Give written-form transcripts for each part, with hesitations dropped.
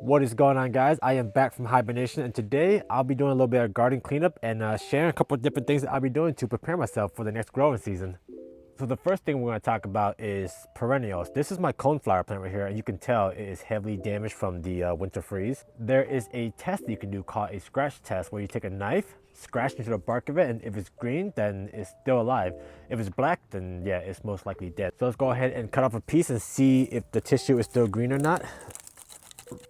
What is going on, guys? I am back from hibernation, and today I'll be doing a little bit of garden cleanup and sharing a couple of different things that I'll be doing to prepare myself for the next growing season. So the first thing we're going to talk about is perennials. This is my coneflower plant right here, and you can tell it is heavily damaged from the winter freeze. There is a test that you can do called a scratch test, where you take a knife, scratch into the bark of it, and if it's green, then it's still alive. If it's black, then yeah, it's most likely dead. So let's go ahead and cut off a piece and see if the tissue is still green or not.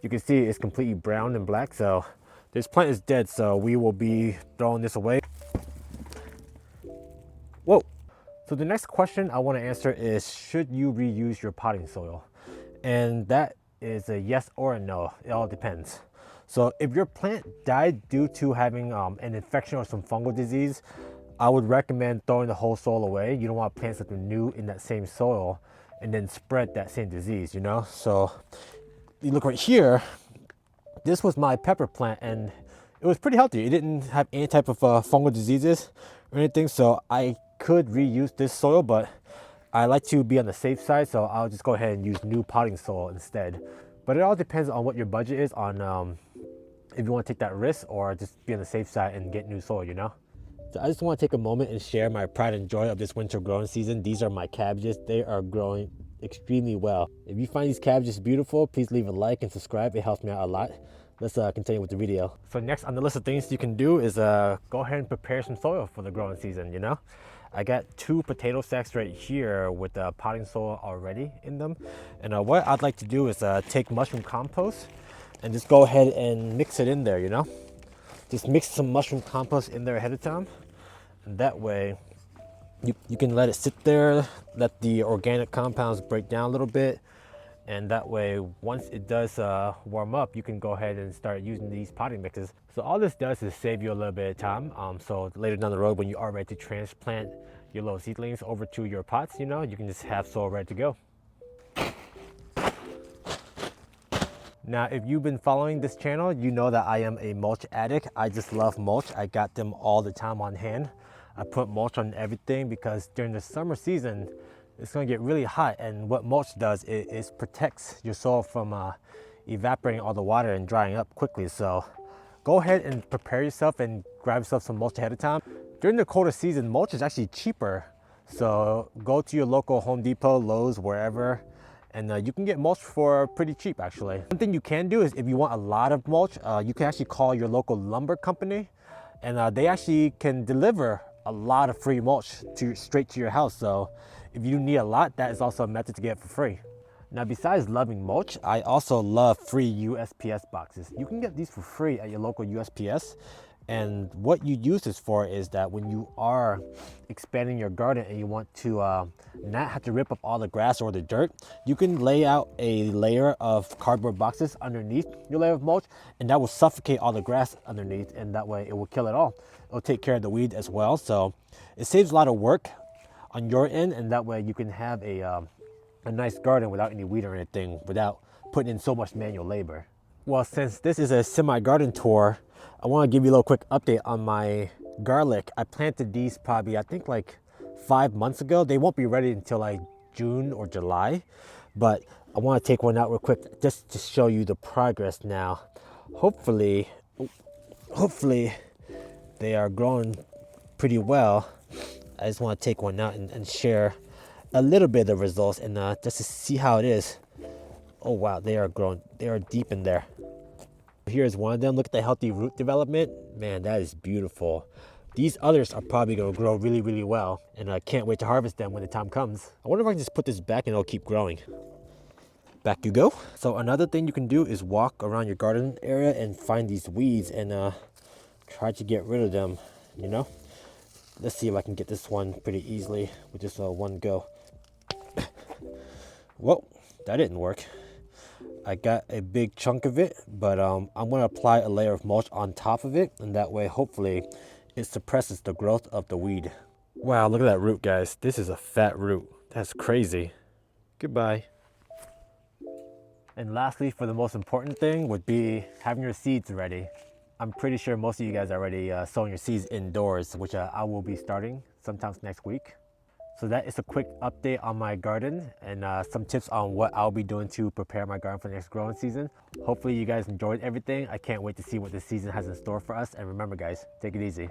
You can see it's completely brown and black, so this plant is dead, so we will be throwing this away. Whoa. So the next question I want to answer is, should you reuse your potting soil? And that is a yes or a no. It all depends. So if your plant died due to having an infection or some fungal disease, I would recommend throwing the whole soil away. You don't want to plant something new in that same soil and then spread that same disease, you know? So you look right here, this was my pepper plant and it was pretty healthy. It didn't have any type of fungal diseases or anything, so I could reuse this soil, but I like to be on the safe side, so I'll just go ahead and use new potting soil instead. But it all depends on what your budget is on if you want to take that risk or just be on the safe side and get new soil, you know? So I just want to take a moment and share my pride and joy of this winter growing season. These are my cabbages. They are growing extremely well. If you find these cabbages beautiful, please leave a like and subscribe. It helps me out a lot. Let's continue with the video. So next on the list of things you can do is go ahead and prepare some soil for the growing season, you know? I got 2 potato sacks right here with potting soil already in them. And what I'd like to do is take mushroom compost and just go ahead and mix it in there, you know? Just mix some mushroom compost in there ahead of time. And that way you can let it sit there, let the organic compounds break down a little bit, and that way once it does warm up, you can go ahead and start using these potting mixes. So all this does is save you a little bit of time, so later down the road when you are ready to transplant your little seedlings over to your pots, you know, you can just have soil ready to go. Now, if you've been following this channel, you know that I am a mulch addict. I just love mulch. I got them all the time on hand. I put mulch on everything because during the summer season, it's going to get really hot. And what mulch does is protects your soil from evaporating all the water and drying up quickly. So go ahead and prepare yourself and grab yourself some mulch ahead of time. During the colder season, mulch is actually cheaper. So go to your local Home Depot, Lowe's, wherever, and you can get mulch for pretty cheap actually. One thing you can do is if you want a lot of mulch, you can actually call your local lumber company, and they actually can deliver a lot of free mulch straight to your house. So if you need a lot, that is also a method to get for free. Now, besides loving mulch, I also love free USPS boxes. You can get these for free at your local USPS. And what you use this for is that when you are expanding your garden and you want to not have to rip up all the grass or the dirt, you can lay out a layer of cardboard boxes underneath your layer of mulch, and that will suffocate all the grass underneath, and that way it will kill it all. It'll take care of the weed as well. So it saves a lot of work on your end, and that way you can have a nice garden without any weed or anything, without putting in so much manual labor. Well, since this is a semi-garden tour, I want to give you a little quick update on my garlic. I planted these probably, I think like 5 months ago. They won't be ready until like June or July, but I want to take one out real quick just to show you the progress now. Hopefully they are growing pretty well. I just want to take one out and share a little bit of the results and just to see how it is. Oh wow, they are growing. They are deep in there. Here's one of them. Look at the healthy root development. Man, that is beautiful. These others are probably going to grow really, really well, and I can't wait to harvest them when the time comes. I wonder if I can just put this back and it'll keep growing. Back you go. So another thing you can do is walk around your garden area and find these weeds and try to get rid of them, you know. Let's see if I can get this one pretty easily with just one go. Whoa, that didn't work. I got a big chunk of it, but I'm going to apply a layer of mulch on top of it, and that way hopefully it suppresses the growth of the weed. Wow, look at that root, guys. This is a fat root. That's crazy. Goodbye. And lastly, for the most important thing would be having your seeds ready. I'm pretty sure most of you guys are already sowing your seeds indoors, which I will be starting sometimes next week. So that is a quick update on my garden and some tips on what I'll be doing to prepare my garden for the next growing season. Hopefully you guys enjoyed everything. I can't wait to see what this season has in store for us. And remember guys, take it easy.